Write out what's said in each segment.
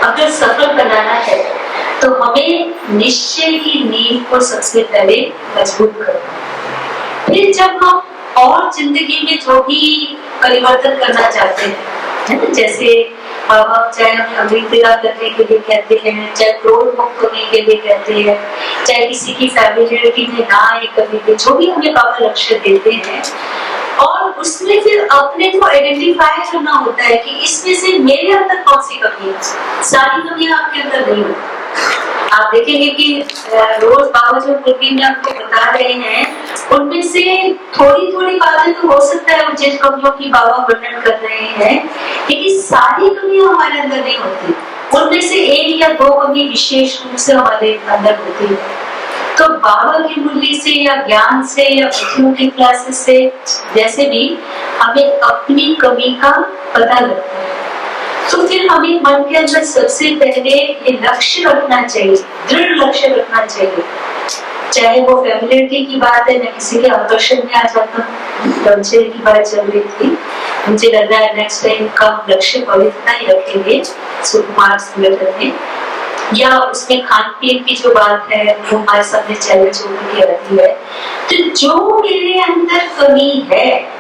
अगर सफल बनाना है तो हमें निश्चय की नींव को सबसे पहले मजबूत करना। फिर जब हम और जिंदगी में जो भी परिवर्तन करना चाहते हैं, है ना, जैसे बाबा चाहे हमें अमृतवेला करने के लिए कहते हैं, चाहे क्रोध मुक्त होने के लिए कहते हैं, चाहे किसी की फैमिलियरिटी में ना आए कभी भी, जो भी हमें बाबा लक्ष्य देते हैं, और उसमें फिर अपने को आइडेंटिफाई करना होता है कि इसमें से मेरे अंदर कौन सी कमी है। सारी कमियां आपके अंदर नहीं होती। आप देखेंगे कि रोज बाबा जो रूटीन में आपको बता रहे हैं, उनमें से थोड़ी थोड़ी बातें तो हो सकता है जिन कमियों की बाबा वर्णन कर रहे हैं, लेकिन सारी कमियां हमारे अंदर नहीं होती। उनमें से एक या दो कमी विशेष रूप से हमारे अंदर होती है। तो बाबा की मुरली से या ज्ञान से या बच्चों की क्लासेस से जैसे भी हमें अपनी कमी का पता लगता है, तो फिर हमें मन के अंदर सबसे पहले ये लक्ष्य रखना चाहिए, दृढ़ लक्ष्य रखना चाहिए। चाहे वो फैमिलियरिटी की बात है, मैं किसी के आकर्षण में आ जाता हूँ, लक्ष्य की बात चल रही थी, मुझे लग रहा है नेक्स्ट टाइम का लक्ष्य पवित्रता ही रखेंगे सुकुमार संगठन में, या उसमें खान पीन की जो बात है वो हमारे सामने चैलेंज होकर के रहती है। तो जो मेरे अंदर कमी है,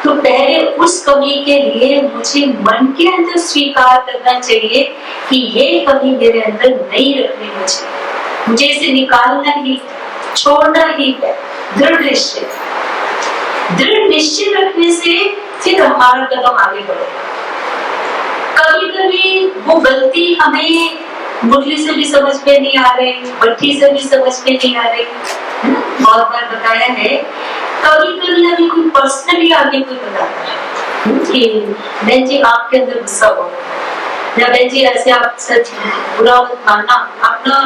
तो पहले उस कमी के लिए मुझे मन के अंदर स्वीकार करना चाहिए कि ये कमी मेरे अंदर नहीं रखनी, मुझे इसे निकालना ही, छोड़ना ही है। दृढ़ निश्चय, दृढ़ निश्चय रखने से फिर हमारा कदम आगे बढ़ेगा। कभी कभी वो गलती हमें मुरली से भी समझ में नहीं आ रही, भट्टी से भी समझ में नहीं आ रही, बहुत बार बताया है। कभी कभी हमें कोई पर्सनली आगे कोई बताता है कि बहन जी आपके अंदर गुस्सा हो, या बहन जी ऐसे आप सच बुरा मत मानना, आप ना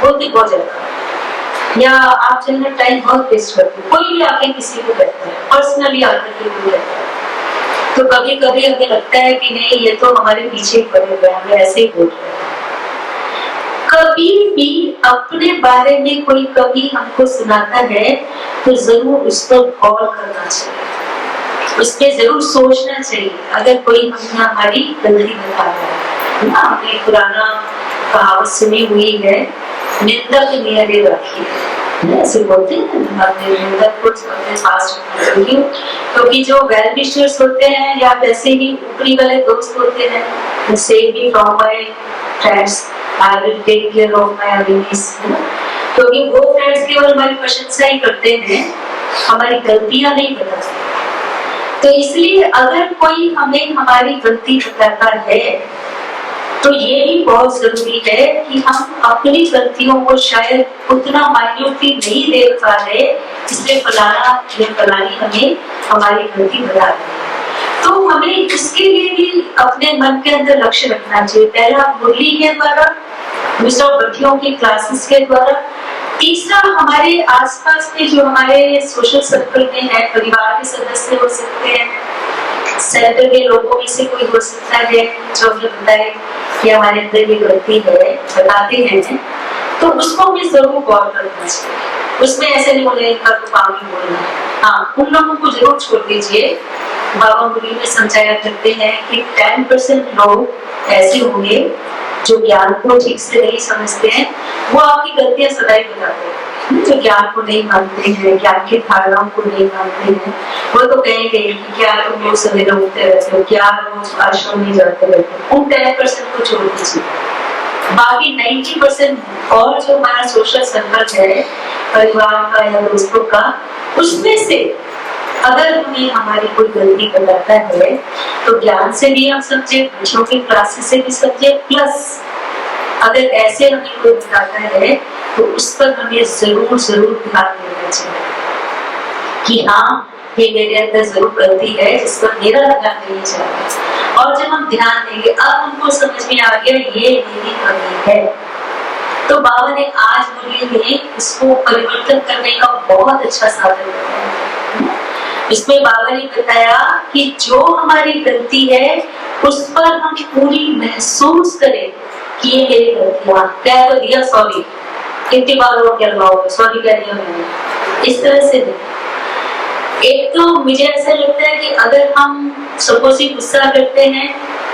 बोलते बहुत ज्यादा, या आप जो है टाइम बहुत वेस्ट करते। कोई भी आके किसी को कहता है, पर्सनली आकर के कोई कहता है, तो कभी कभी हमें लगता है कि नहीं ये तो हमारे पीछे पड़े हुए, हमें ऐसे ही बोल रहे हैं। कभी भी अपने बारे में कोई कभी हमको सुनाता है तो जरूर उस पर गौर करना चाहिए, उस पर जरूर सोचना चाहिए। अगर कोई हमने हमारी गलती बता रहा है ना, हमने पुराना कहावत सुनी हुई है, निंदक नियरे रखिए, ऐसे बोलते हैं ना, निंदक को अपने पास रखिए, क्योंकि जो वेल विशर्स होते हैं या वैसे ही ऊपरी वाले दोस्त होते हैं, save me from my friends, I will take care of my enemies, क्योंकि वो फ्रेंड्स केवल हमारी प्रशंसा ही करते हैं, हमारी गलतियां नहीं बताते। तो इसलिए अगर कोई हमें हमारी गलती बताता है तो ये भी बहुत जरूरी है कि हम अपनी गलतियों को शायद उतना माइन्यूटली नहीं देख पा रहे, इसलिए फलाना या फलानी हमें हमारी गलती बता रही है। तो हमें इसके लिए भी अपने मन के अंदर लक्ष्य रखना चाहिए। पहला मुरली के द्वारा, दूसरा बच्चियों की क्लासेस के द्वारा, तीसरा हमारे आसपास के जो हमारे सोशल सर्कल में है, परिवार के सदस्य हो सकते हैं, सेंटर के लोगों में से कोई हो सकता है जो हमें बताए कि हमारे अंदर ये गलती है, बताते हैं, तो उसको हमें जरूर गौर करना चाहिए। उसमें ऐसे नहीं बोले इनका तो पानी बोलना है, हाँ उन लोगों को जरूर छोड़ दीजिए। बाबा मुरली में समझाया करते हैं कि 10% लोग ऐसे होंगे जो ज्ञान को ठीक से नहीं समझते हैं, वो आपकी गलतियां सदैव बताते हैं। जो ज्ञान को नहीं मानते हैं, ज्ञान की धारणाओं को नहीं मानते हैं, वो तो कहेंगे कि क्या तुम लोग सवेरे उठते रहते हो, क्या रोज आश्रम में जाते रहते हो। उन 10% को छोड़ दीजिए, बाकी 90% और जो हमारा सोशल सर्कल है, परिवार का या दोस्तों का, उसमें से अगर हमें हमारी कोई गलती बताता है तो ज्ञान से भी हम समझे, बच्चों की क्लासेस से भी समझे, प्लस अगर ऐसे हमें कोई बताता है तो उस पर हमें जरूर जरूर ध्यान देना चाहिए कि हाँ ये मेरे अंदर जरूर गलती है जिस पर मेरा ध्यान नहीं जाता। और जब हम ध्यान देंगे, अब हमको समझ में आ गया ये मेरी कमी है, तो बाबा ने आज मुरली में इसको परिवर्तन करने का बहुत अच्छा साधन बताया। इसमें बाबा ने बताया कि जो हमारी गलती है उस पर हम पूरी महसूस करें कि ये मेरी गलती है, कह तो दिया सॉरी, कितनी बार हो गया सॉरी कह दिया मैंने, इस तरह से नहीं। एक तो मुझे ऐसा लगता है कि अगर हम सपोज गुस्सा करते हैं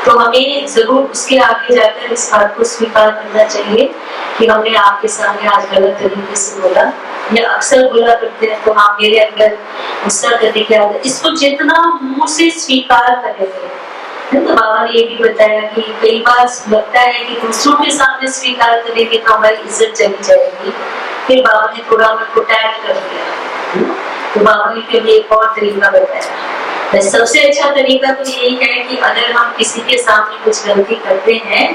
तो हमें जरूर उसके आगे जाकर इस बात को स्वीकार करना चाहिए कि हमने आपके सामने आज गलत तरीके से बोला, या अक्सर बोला करते हैं तो हाँ मेरे अंदर गुस्सा करने के आदत, इसको जितना मुंह से स्वीकार करेंगे। तो बाबा ने ये भी बताया कि कई बार लगता है कि दूसरों के सामने स्वीकार करेंगे तो हमारी इज्जत चली जाएगी, फिर बाबा ने थोड़ा हमें प्रोटेक्ट कर दिया। तो बाबा ने फिर एक और तरीका बताया। सबसे अच्छा तरीका तो यही है कि अगर हम किसी के सामने कुछ गलती करते हैं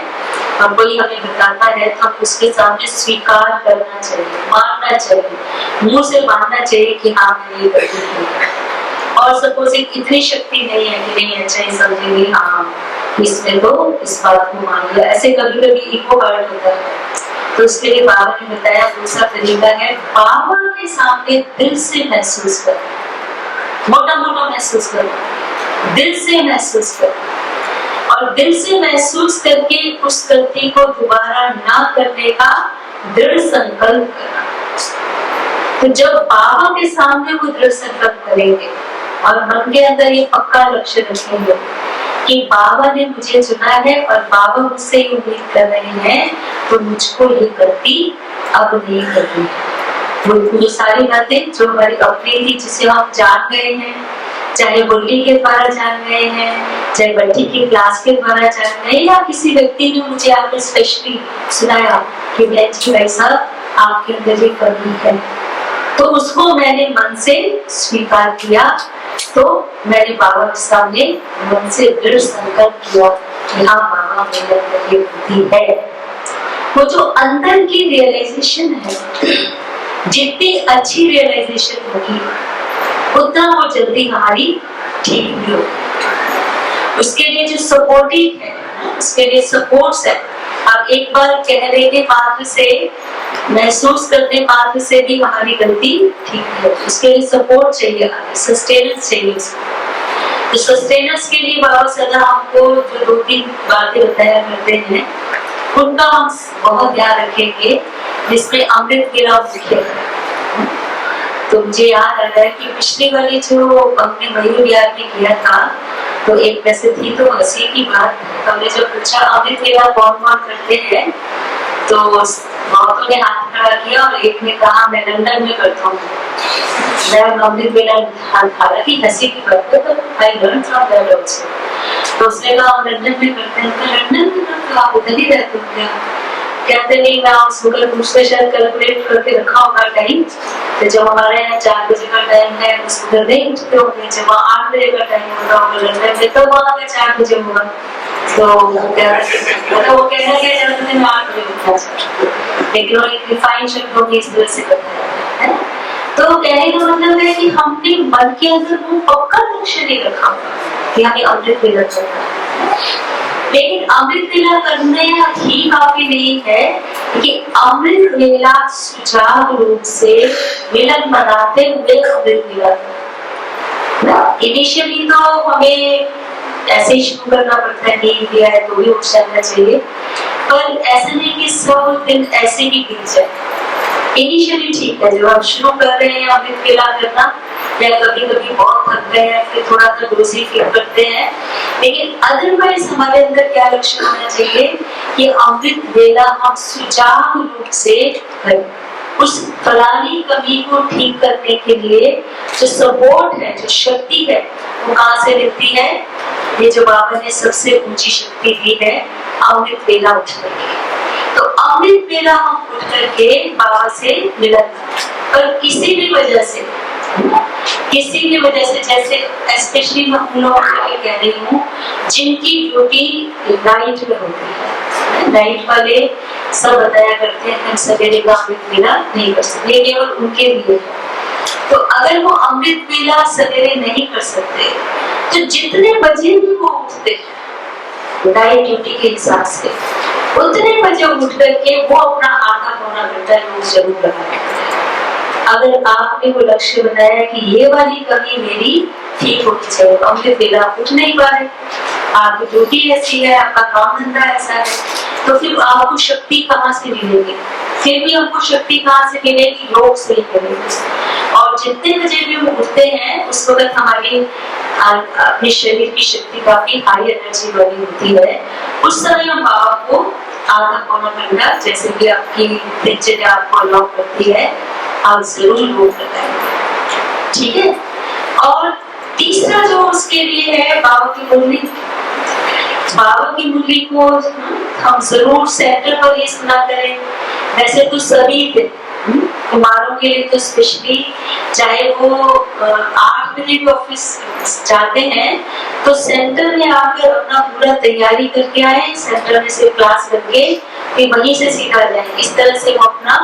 और कोई हमें बताता है तो हम उसके सामने स्वीकार करना चाहिए, मानना चाहिए, मुंह से मानना चाहिए कि हाँ मैंने ये गलती की। और सपोज इतनी शक्ति नहीं है कि नहीं अच्छा ही समझेंगे हाँ इसमें तो इस बात को मान लिया, ऐसे कभी कभी इको हर्ट होता है। तो उसके लिए बाबा ने बताया दूसरा तरीका है, बाबा के सामने दिल से महसूस कर, मोटा मोटा महसूस कर, दिल से महसूस कर, और दिल से महसूस करके उस गलती को दोबारा ना करने का दृढ़ संकल्प करना। तो जब बाबा के सामने वो दृढ़ संकल्प करेंगे और मन के अंदर ये पक्का लक्ष्य रखेंगे कि बाबा ने मुझे चुना है और बाबा मुझसे ये उम्मीद कर रहे हैं, तो मुझको ये गलती अब नहीं करनी है। वो सारी बातें जो हमारी अपनी थी, जिसे हम जान गए हैं, चाहे मुरली के द्वारा जान गए हैं, चाहे बच्ची की क्लास के द्वारा जान गए, या किसी व्यक्ति ने मुझे आपको स्पेशली सुनाया कि भाई साहब आपके अंदर ये कमी है, तो उसको मैंने मन से स्वीकार किया। तो मैंने बाबा के सामने मन से दृढ़ संकल्प किया कि हाँ बाबा मेरे अंदर ये बुद्धि है। वो जो अंदर की रियलाइजेशन है, जितनी अच्छी रियलाइजेशन होगी उतना वो जल्दी हमारी ठीक भी होगी। उसके लिए जो सपोर्टिव है, उसके लिए सपोर्ट्स है। अब एक बार कह देने मात्र से, महसूस करने मात्र से भी हमारी गलती ठीक है। उसके लिए सपोर्ट चाहिए, सस्टेनेंस चाहिए। तो सस्टेनेंस के लिए बाबा सदा हमको जो 2-3 बातें बताया करते हैं उनका हम बहुत ध्यान रखेंगे, जिसमें अमृत वेला मुख्य है। तो मुझे याद आ रहा है कि पिछली वाली जो हमने मयूर विहार में किया था, तो एक वैसे थी तो हंसी की बात, हमने जब पूछा अमृत वेला कौन कौन करते हैं, तो बहुतों ने हाथ खड़ा किया और एक ने कहा मैं लंदन में करता हूँ। मैं अमृत वेला, हालांकि हंसी की बात है, तो I learn from that also. तो उसने कहा हम लंदन में करते हैं। तो लंदन में तो आप उधर ही रहते हो क्या? कहते नहीं, मैं सुबह पूछते शायद कैलकुलेट करके रखा होगा टाइम, तो जब हमारे यहाँ 4 बजे का टाइम है उस उधर नहीं उठते होंगे, जब 8 बजे का टाइम होता होगा लंदन में, तब वहाँ पे 4 बजे होगा। तो वो कहना क्या चाहते थे, मैं 8 बजे उठना चाहता, लेकिन वो एक रिफाइन शब्दों में इस तरह से करते हैं। तो कहने का मतलब है कि हमने मन के अंदर वो पक्का लक्ष्य नहीं रखा कि हमें अमृत वेला करना है। लेकिन अमृत वेला करने ही काफी नहीं है कि अमृत वेला सुचारू रूप से मिलन मनाते हुए अमृत वेला। इनिशियली तो हमें ऐसे ही शुरू करना पड़ता है, नींद दिया है तो भी उठ जाना चाहिए, पर ऐसा नहीं कि सब दिन ऐसे ही बीत जाए। इनिशियली ठीक है, जब हम शुरू कर रहे हैं अमृत वेला करना, या कभी कभी बहुत थक गए हैं फिर थोड़ा सा डोजी फील करते हैं, लेकिन अदरवाइज हमारे अंदर क्या लक्ष्य होना चाहिए कि अमृत वेला हम सुचारू रूप से करें। उस फलानी कमी को ठीक करने के लिए जो सपोर्ट है, जो शक्ति है, वो कहाँ से मिलती है? ये जो बाबा ने सबसे ऊंची शक्ति दी है, अमृत वेला उठने की। तो अमृत वेला हम उठ करके बाबा से मिलन, पर किसी भी वजह से, जैसे स्पेशली मैं उन लोगों के लिए कह रही हूँ जिनकी ड्यूटी नाइट में होती है। नाइट वाले सब बताया करते हैं हम सवेरे का अमृत वेला नहीं कर सकते, ये केवल उनके लिए है। तो अगर वो अमृत वेला सवेरे नहीं कर सकते, तो जितने बजे भी वो उठते नाइट ड्यूटी के हिसाब से, उतने बजे उठ करके वो अपना आधा पौना घंटा रोज जरूर लगाते हैं। अगर आपने वो लक्ष्य बनाया कि ये वाली कमी मेरी ठीक होनी चाहिए, तो अमृत वेला उठ नहीं पा रहे, आपकी ड्यूटी ऐसी है, आपका काम धंधा ऐसा है, तो फिर आपको शक्ति कहाँ से मिलेगी? फिर भी हमको शक्ति कहाँ से मिलेगी? योग से ही मिलेगी। और और जितने बजे भी हम उठते हैं उस वक्त हमारी अपने शरीर की शक्ति काफी हाई एनर्जी वाली होती है। उस समय हम बाबा को आधा पौना घंटा, जैसे कि आपकी दिनचर्या आपको अलाउ करती है, आप जरूर योग लगाएं, ठीक है। और तीसरा जो उसके लिए है बाबा की मुरली। बाबा की मुरली को हम जरूर सेंटर पर ही सुना करें। वैसे तो सभी कुमारों के लिए तो स्पेशली, चाहे वो 8 बजे भी ऑफिस जाते हैं तो सेंटर में आकर अपना पूरा तैयारी करके आए, सेंटर में से क्लास करके फिर वहीं से सीधा जाए। इस तरह से वो अपना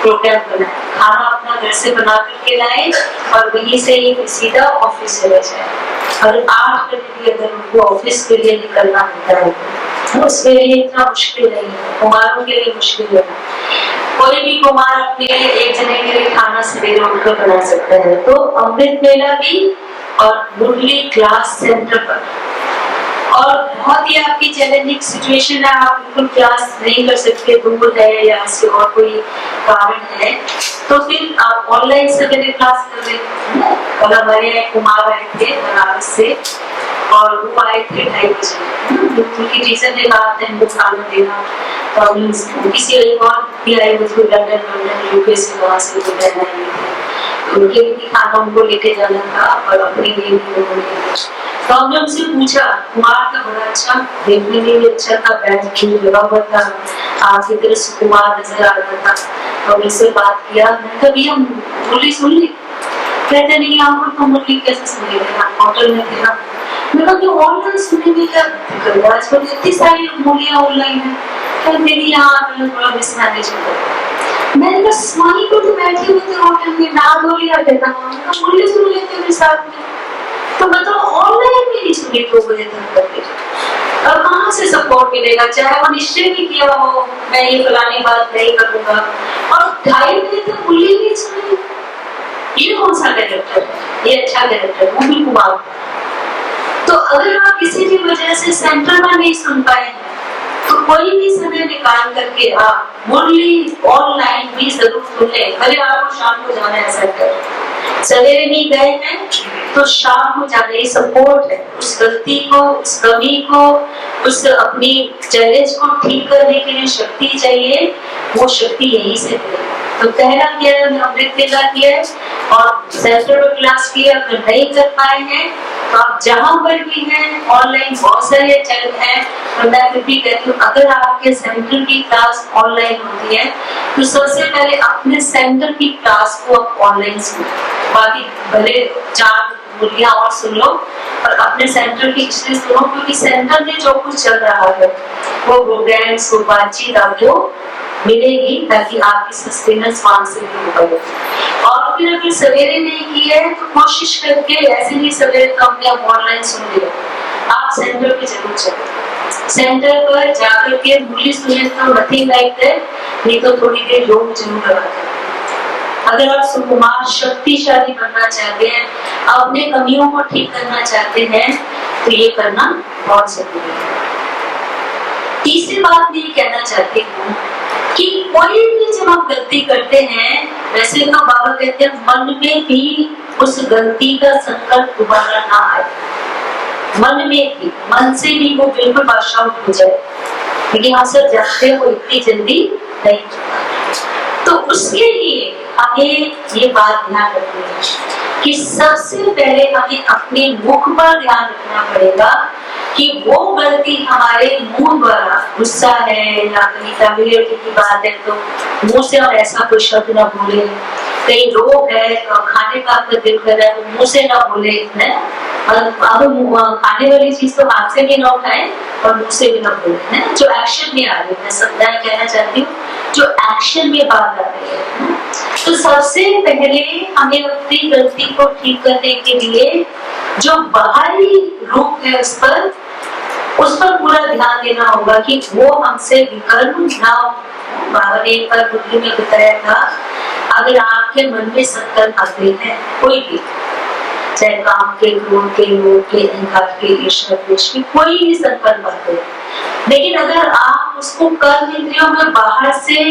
प्रोग्राम बनाए, खाना अपना घर से बना करके लाए और वहीं से ही सीधा ऑफिस चले जाए। और 8 बजे भी अगर उनको ऑफिस के लिए निकलना होता है तो उसके लिए इतना मुश्किल नहीं है, कुमारों के लिए मुश्किल है। कोई भी कुमार अपने एक जने के लिए खाना सवेरे उठकर बना सकता है। तो अमृत वेला भी और मुरली क्लास सेंटर पर। और बहुत ही आपकी चैलेंजिंग सिचुएशन है, आप बिल्कुल क्लास नहीं कर सकते, दूर है या ऐसे और कोई कारण है, तो फिर आप ऑनलाइन सवेरे क्लास कर लें। और हमारे कुमार आए थे बनारस से और वो आए थे 2:30 बजे। उनकी टीचर ने कहा था इनको खाना देना, तो किसी एक और भी आए हुए थे लंदन यूके से, वहाँ से वो बहन आई थी, उनके लिए खाना उनको लेके जाना था और अपने लिए भी लोगों ने। तो हमने उनसे पूछा, कुमार का बड़ा अच्छा, देखने में भी अच्छा था, बैठ के लगा हुआ था, आपकी तरह से कुमार नजर आ रहा था। तो उनसे बात किया, मैंने कहा भैया मुरली सुन ली? कहते नहीं आपको तो मुरली कैसे सुनेंगे, आप होटल में थे ना। मैं कहा कि ऑनलाइन सुनेंगे क्या दिक्कत है, आजकल इतनी सारी मुरलियाँ ऑनलाइन है। तो मेरी यहाँ थोड़ा मिसमैनेज होता है। मैंने कहा स्वामी को तो बैठे हुए थे होटल में, ना बोलिया देता, मुरली सुन लेते मेरे साथ में। तो बताओ ऑनलाइन भी नहीं सुनी तो बजे तक करके और कहाँ से सपोर्ट मिलेगा? चाहे वो निश्चय भी किया हो मैं ये फलानी बात नहीं करूंगा, और 2:30 बजे तक मुरली नहीं सुनी। ये कौन सा कैरेक्टर है? ये अच्छा कैरेक्टर वो भी कुमार। तो अगर आप किसी भी वजह से सेंटर में नहीं सुन पाए हैं तो कोई भी समय निकाल करके आप मुरली ऑनलाइन भी जरूर सुन लें। भले आपको शाम को जाना है सेंटर, सवेरे नहीं गए हैं तो शाम को जाने सपोर्ट है, उस गलती को, उस कमी को, उस अपनी चैलेंज को ठीक करने के लिए शक्ति चाहिए, वो शक्ति यहीं से मिलेगी। तो कहना क्या है, अमृत वेला किया है और सेंटर में क्लास किया, अगर नहीं कर पाए हैं तो आप जहां पर भी हैं, ऑनलाइन बहुत सारे चैनल हैं। और मैं फिर भी कहती हूँ अगर आपके सेंटर की क्लास ऑनलाइन होती है तो सबसे पहले अपने सेंटर की क्लास को आप ऑनलाइन सुनो, बाकी भले 4 मुरलियां और सुन लो और अपने सेंटर की इसलिए सुनो क्योंकि सेंटर में जो कुछ चल रहा है वो प्रोग्राम्स, वो बातचीत आपको मिलेगी, ताकि आपकी सस्टेनेंस वहां से भी हो पाए। और फिर अगर सवेरे नहीं किया है तो कोशिश करके ऐसे ही सवेरे तो हमने अब ऑनलाइन सुन लिया, आप सेंटर पे जरूर चले। सेंटर पर जाकर के मुरली सुने तो नथिंग लाइक दैट, नहीं तो थोड़ी देर योग जरूर लगा करें। अगर आप सुकुमार शक्तिशाली बनना चाहते हैं, अपने कमियों को ठीक करना चाहते हैं, तो ये करना बहुत जरूरी है। तीसरी बात मैं कहना चाहती हूँ कि कोई भी जब आप गलती करते हैं, वैसे तो बाबा कहते हैं मन में भी उस गलती का संकल्प दोबारा ना आए, मन में भी, मन से भी वो बिल्कुल वॉश आउट हो जाए, लेकिन हम सब जानते हैं वो इतनी जल्दी नहीं। तो उसके लिए हमें ये बात ध्यान रखनी है कि सबसे पहले हमें अपने मुख पर ध्यान रखना पड़ेगा कि वो गलती हमारे मुंह द्वारा, गुस्सा है या कहीं फैमिलियरिटी की बात है तो मुंह से हम ऐसा कोई शब्द ना बोले, कहीं रोग है खाने का आपका दिल कर रहा है तो मुंह से ना बोले, अब खाने वाली चीज तो हाथ से भी ना उठाए और मुंह से भी ना बोले, है जो एक्शन में आ रही है। मैं सबका कहना चाहती हूँ जो एक्शन में बात आ रही है। तो सबसे पहले हमें अपनी गलती को ठीक करने के लिए जो बाहरी रूप है उस पर पूरा ध्यान देना होगा कि वो हमसे विकर्म ना हो। बाबा ने एक बार बुद्धि में बताया था, अगर आपके मन में संकल्प आते हैं कोई भी, चाहे काम के, क्रोध के, लोभ के, अहंकार के, ईर्ष्या के, कोई भी संकल्प आते हैं, लेकिन अगर आप उसको कर्म इंद्रियों में बाहर से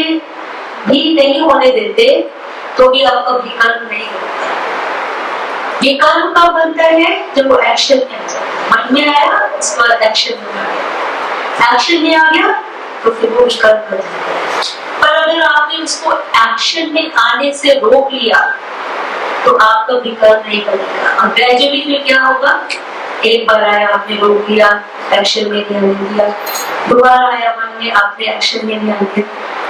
भी नहीं होने देते तो भी आपका विकल्प नहीं होता। विकल्प कब बनता है? जब वो एक्शन में आ जाए, मन में आया उसके बाद एक्शन में आ गया, एक्शन में आ गया तो फिर वो विकल्प बन जाता है। पर अगर आपने उसको एक्शन में आने से रोक लिया तो आपका विकल्प नहीं बनेगा। और ग्रेजुअली फिर क्या होगा? एक बार आया आपने रोक लिया, एक्शन में नहीं दिया, दोबारा आया मन में, आपने एक्शन में नहीं आया,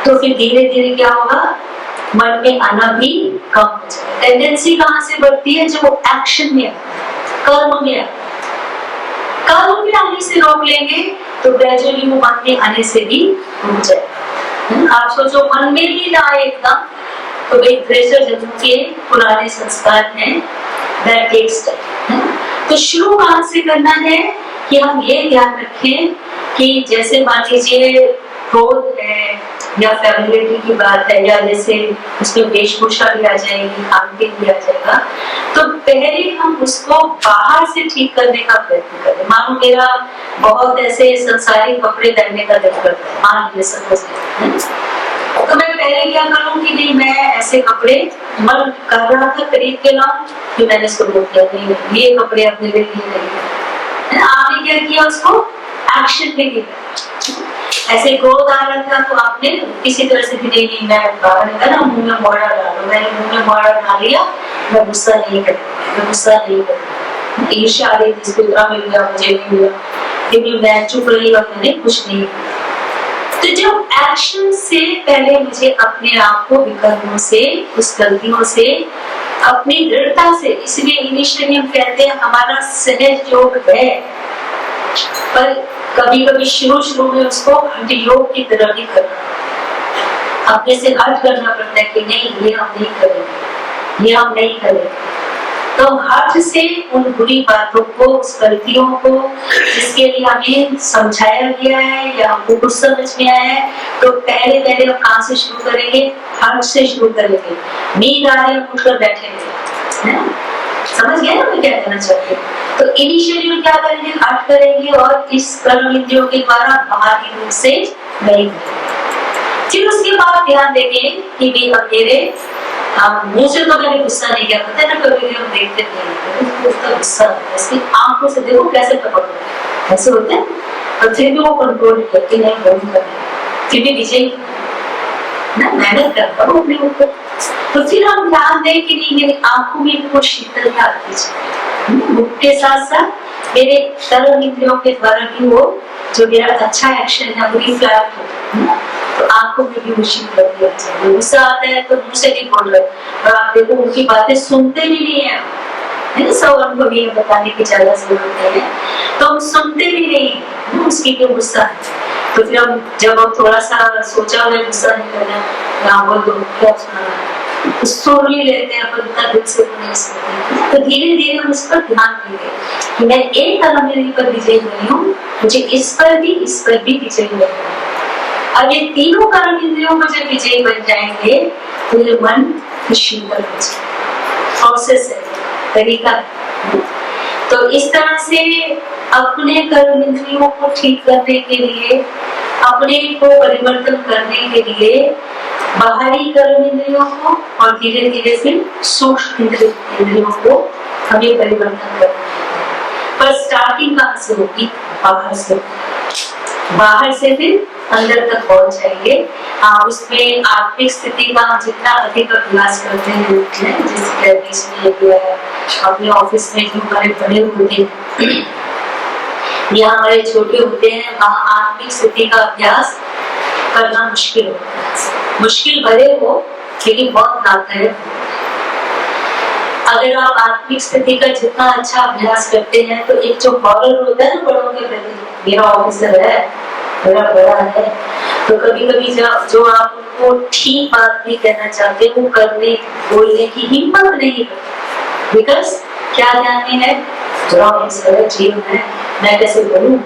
तो फिर धीरे धीरे क्या होगा? मन में आना भी कम हो जाएगा। टेंडेंसी कहाँ से बढ़ती है? जब वो एक्शन में आता है, कर्म में आता है। कर्म में आने से रोक लेंगे तो ग्रेजुअली वो मन में आने से भी रुक जाएगा। आप सोचो मन में भी ना आए एकदम, तो एक प्रेशर जन्म के पुराने संस्कार हैं, that takes time। तो शुरू कहाँ से करना है कि हम ये ध्यान रखें कि जैसे मान लीजिए क्रोध है या फैमिलिटी की बात है, या जैसे उसमें वेशभूषा भी आ जाएगी, खान पीन भी आ जाएगा, तो पहले हम उसको बाहर से ठीक करने का प्रयत्न करें। मानो मेरा बहुत ऐसे संसारिक कपड़े पहनने का दिल करता है, मान लीजिए सपोज, तो मैं पहले क्या करूँ कि नहीं, मैं ऐसे कपड़े मन कर रहा था खरीद के लाऊं, फिर मैंने उसको रोक दिया, नहीं ये कपड़े अपने लिए नहीं है। आपने क्या किया? उसको एक्शन में किया। ऐसे क्रोध आ रहा था तो आपने किसी तरह से भी नहीं, मैं बाहर निकला, मुंह में मोड़ा डालो, मैंने मुंह में मोड़ा डाल लिया, मैं गुस्सा नहीं करूँगा, मैं गुस्सा नहीं करूँगा। ईर्ष्या आ रही थी, इसको इतना मिल गया, मुझे नहीं मिला, फिर मैं चुप रही और मैंने कुछ नहीं किया। तो जब एक्शन से पहले मुझे अपने आप को विकल्पों से, उस गलतियों से, अपनी दृढ़ता से, इसलिए इनिशियली हम कहते हैं हमारा सहज योग है, पर कभी कभी शुरू में उसको हठ योग की तरह भी करना, अपने से हट करना पड़ता है कि नहीं ये हम नहीं करेंगे, ये हम नहीं करेंगे। तो हट से उन बुरी बातों को, उस गलतियों को जिसके लिए हमें समझाया गया है या हमको कुछ समझ में आया है, तो पहले हम कहाँ से शुरू करेंगे? हट से शुरू करेंगे। नींद आ रही है, उठकर बैठेंगे, समझ गए ना मैं क्या कहना चाहती हूँ? तो इनिशियली में क्या करेंगे? हट करेंगे और इस कर्म इंद्रियों के द्वारा बाहरी रूप से नहीं करेंगे। फिर उसके बाद ध्यान देंगे कि भी अब मेरे मुंह से तो मैंने गुस्सा नहीं किया, पता है ना, कभी हम देखते थे उसका गुस्सा इसकी आंखों से देखो कैसे टपक ऐसे होते हैं, और फिर भी वो कंट्रोल करके नहीं बंद कर, फिर भी विजय ना मेहनत करता हूँ अपने ऊपर। तो फिर हम ध्यान दें कि नहीं मेरी आंखों में भी वो शीतलता आती है, मुख के साथ साथ मेरे कर्म इंद्रियों के द्वारा भी वो जो मेरा अच्छा एक्शन है वो रिफ्लेक्ट हो, तो आंखों में भी खुशी लगती है। गुस्सा आता है तो मुंह से नहीं बोल रहे, और आप देखो उनकी बातें सुनते भी नहीं है, सब हमको भी बताने की ज्यादा जरूरत है, तो हम सुनते भी नहीं है उसकी क्यों गुस्सा है। तो फिर हम जब हम थोड़ा सा सोचा हुआ गुस्सा नहीं करना, यहाँ बोल दो क्या सुना, सुन ही लेते हैं अपन, इतना दिल से नहीं सुनते। तो धीरे धीरे हम इस पर ध्यान देंगे कि मैं एक कर्म इंद्रिय पर विजयी नहीं हूँ, मुझे इस पर भी विजयी बनना है। अब ये तीनों कर्म इंद्रियों को जब विजयी बन जाएंगे तो ये मन शीतल हो जाएगा। प्रोसेस है, तरीका। तो इस तरह से अपने कर्म इंद्रियों को ठीक करने के लिए, अपने को परिवर्तन करने के लिए बाहरी कर्म इंद्रियों को और धीरे धीरे फिर सूक्ष्म इंद्रियों को हमें परिवर्तन करना है। पर स्टार्टिंग कहाँ से होगी? बाहर से फिर अंदर तक पहुंच जाएंगे। उसमें आत्मिक स्थिति का जितना अधिक अभ्यास करते हैं, जैसे बीच में अपने ऑफिस में जो हमारे बड़े होते हैं या हमारे छोटे होते हैं, वहाँ आत्मिक स्थिति का अभ्यास करना मुश्किल होता है। मुश्किल भले हो लेकिन बहुत लाभदायक। अगर आप आत्मिक स्थिति का जितना अच्छा अभ्यास करते हैं तो एक जो हॉरर होता है ना बड़ों के प्रति, मेरा ऑफिसर है, मेरा बड़ा है, तो कभी कभी जो आप उनको ठीक बात नहीं कहना चाहते, वो करने बोलने की हिम्मत नहीं करते, बिकॉज क्या ध्यान में है, जो ऑफिसर जीवन है, मैं कैसे बोलूं।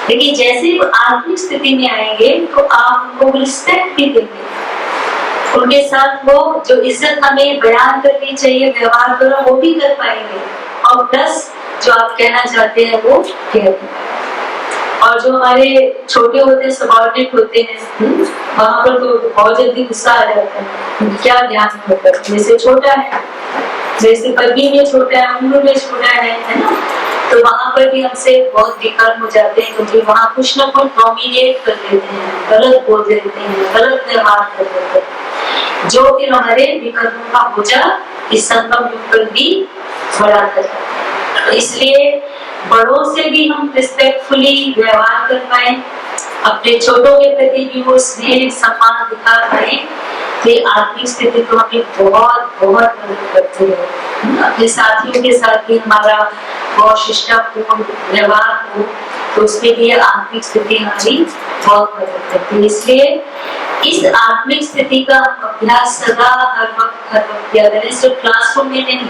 लेकिन जैसे वो आत्मिक स्थिति में आएंगे तो आप उनको रिस्पेक्ट भी देंगे, उनके साथ वो जो इज्जत हमें बयान करनी चाहिए, व्यवहार करो, वो भी कर पाएंगे, और प्लस जो आप कहना चाहते हैं वो कह देंगे। और जो हमारे छोटे होते हैं, सबऑर्डिनेट होते हैं, वहां पर तो बहुत जल्दी गुस्सा आ जाता है, क्या ध्यान होता है, जैसे छोटा है जैसे पदवी में छोटा है, उम्र में छोटा है ना, तो वहां पर भी हमसे बहुत विकर्म हो जाते हैं, क्योंकि वहां कुछ ना कुछ डोमिनेट कर देते हैं, गलत बोल देते हैं, गलत व्यवहार कर देते हैं, जो कि हमारे विकर्मों का बोझा इस संगम युग पर भी बढ़ाता जाता है। तो इसलिए बड़ों से भी हम रिस्पेक्टफुली व्यवहार कर पाए, अपने छोटों के प्रति भी वो स्नेह सम्मान दिखा पाए, तो आत्मिक स्थिति तो हमें बहुत बहुत मदद करती है। अपने साथियों के साथ भी हमारा बहुत शिष्टापूर्ण व्यवहार हो, तो उसमें भी आत्मिक स्थिति हमारी बहुत मदद करती है। इसलिए इस आत्मिक स्थिति का अभ्यास सदा हर वक्त किया करें, सिर्फ क्लासरूम में नहीं,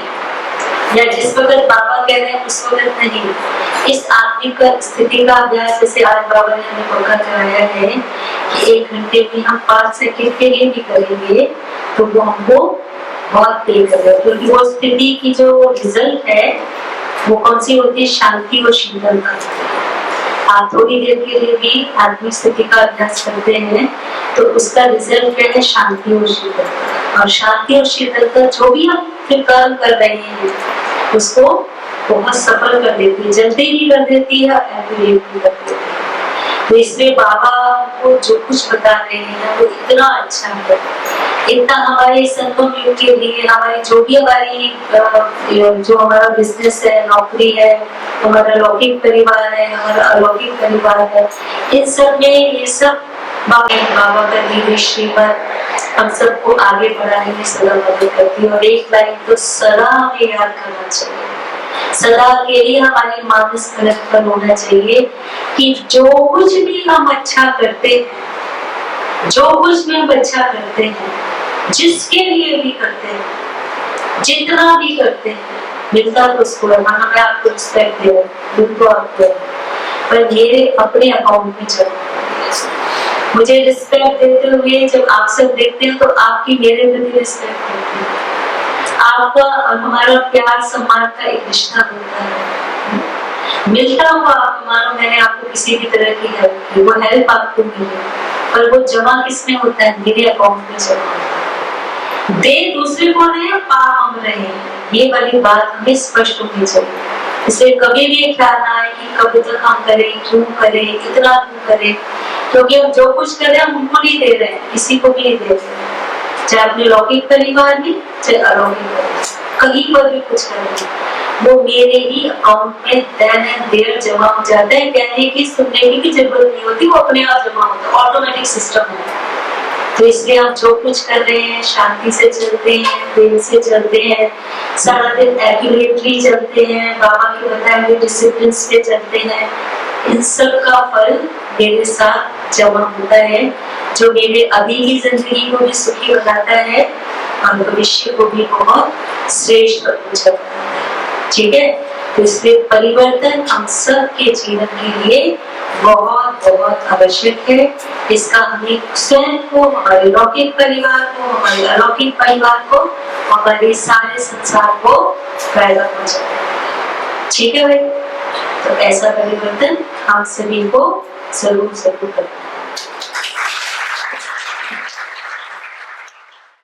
या जिस वक्त बाबा कह रहे हैं उस वक्त नहीं। इस आत्मिक स्थिति का अभ्यास, जैसे आज बाबा ने हमें मौका कराया है कि 1 घंटे में हम 5 सेकंड के लिए भी करेंगे, तो वो हमको बहुत पे करेगा, क्योंकि वो स्थिति की जो रिजल्ट है वो कौन सी होती है? शांति और शीतलता। आप थोड़ी देर के लिए भी आत्मिक स्थिति का अभ्यास करते हैं तो उसका रिजल्ट क्या है? शांति और शीतलता। और शांति और शीतलता जो भी हम फिर कर्म कर रहे हैं उसको बहुत सफल कर देती है, जल्दी भी कर देती है, एक्यूरेट भी कर देती है। तो इसलिए बाबा को जो कुछ बता रहे हैं वो इतना अच्छा है, इतना हमारे संगम युग के लिए, हमारी जो भी हमारी जो हमारा बिजनेस है, नौकरी है, हमारा लौकिक परिवार है, हमारा अलौकिक परिवार है, इन सब में ये सब बाबा का दिव्य श्रीमत हम सबको आगे बढ़ाने में सदा मदद करती है। और एक लाइन तो सदा हमें याद करना चाहिए, सदा के लिए हमारी मानस फलक पर होना चाहिए कि जो कुछ भी हम अच्छा करते हैं, जो कुछ भी हम अच्छा करते हैं, जिसके लिए भी करते हैं, जितना भी करते हैं, मिलता तो उसको है। मैं आपको रिस्पेक्ट दे रहा हूँ, उनको आपको, पर मेरे अपने अकाउंट में चलो। मुझे रिस्पेक्ट देते हुए जब आप सब देखते हैं तो आपकी मेरे प्रति रिस्पेक्ट होती है, आपका और हमारा प्यार सम्मान का एक रिश्ता होता है। मिलता हुआ आप मानो मैंने आपको किसी भी तरह की हेल्प की, वो हेल्प आपको मिली, पर वो जमा किसमें होता है? मेरे अकाउंट में जमा होता है। दे दूसरे को रहे हैं, पा हम रहे हैं, ये वाली बात हमें स्पष्ट होनी चाहिए। इसलिए कभी भी ख्याल ना आए कि कब तक हम करें, क्यों करें, इतना क्यों करें, क्योंकि हम जो कुछ कर रहे हैं हम उनको नहीं दे रहे हैं, किसी को भी नहीं दे रहे, चाहे अपने लौकिक परिवार में चाहे अलौकिक परिवार, कहीं पर भी कुछ कर रहे हैं, वो मेरे ही अकाउंट में देन एंड देयर जमा हो जाता है। कहने की सुनने की भी जरूरत नहीं होती, वो अपने आप जमा होता है, ऑटोमेटिक सिस्टम है। तो इसलिए हम जो कुछ कर रहे हैं शांति से चलते हैं, प्रेम से चलते हैं, सारा दिन एक्यूरेटली चलते हैं, बाबा के बताए हुए डिसिप्लिन पे चलते हैं, इन सब का फल मेरे साथ जमा होता है, जो मेरे अभी की जिंदगी को भी सुखी बनाता है और भविष्य को भी बहुत श्रेष्ठ बनाता है। ठीक है, तो इसलिए परिवर्तन हम सब के जीवन के लिए बहुत बहुत आवश्यक है। इसका हमें स्वयं को, हमारे लौकिक परिवार को, हमारे अलौकिक परिवार को, हमारे सारे संसार को फायदा पहुंचाना है। ठीक है भाई, तो ऐसा परिवर्तन हम सभी को जरूर करना है।